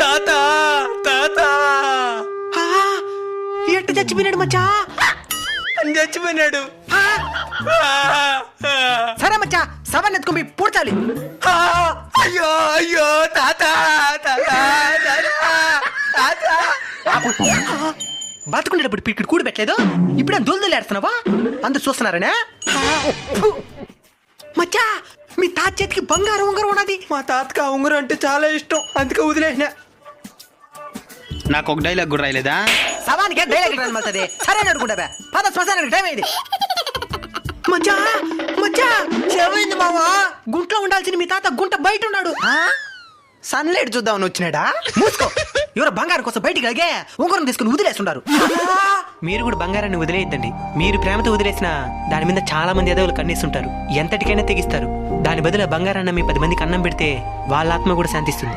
తాత తాత ఎట్ట చచ్చిపోయినాడు మచ్చా? చచ్చిపోయినాడు. సరే మచ్చా, శవాన్ని ఎత్తుకొని పూడ్చాలి. అయ్యో అయ్యో తాత తాత తాత. బతుకుండేటప్పుడు పిక్కిడి కూడి పెట్టలేదు, ఇప్పుడు దొల్దలు ఏడుస్తున్నావా? అందరు చూస్తున్నారనే. మచ్చా, మీ తాత చేతికి బంగారం ఉంగరం ఉన్నది. మా తాతకి ఆ ఉంగరం అంటే చాలా ఇష్టం, అందుకే వదిలేసిన. నాకు ఒక డైలాగ్ కూడా రాయలేదా? శవానికి డైలాగ్ రానమవుతుంది. సరే అనుకుంటా, పద శ్మశానానికి టైం అయింది. మచ్చా మచ్చా, ఏమైంది మావా? గుంట్లో ఉండాల్సిన మీ తాత గుంట బయట ఉన్నాడు. సన్లైట్ చూద్దామని వచ్చినాడా? మూసుకో. ఎవరో బంగారం కోసం బయటికి లాగే ఉంగరం తీసుకుని వదిలేస్తున్నారు. మీరు కూడా బంగారాన్ని వదిలేయద్దండి. మీరు ప్రేమతో వదిలేసిన దాని మీద చాలా మంది ఎదవులు కన్నేస్తుంటారు, ఎంతటికైనా తెగిస్తారు. దాని బదులు బంగారాన్ని మీ 10 మందికి అన్నం పెడితే వాళ్ళ ఆత్మ కూడా శాంతిస్తుంది.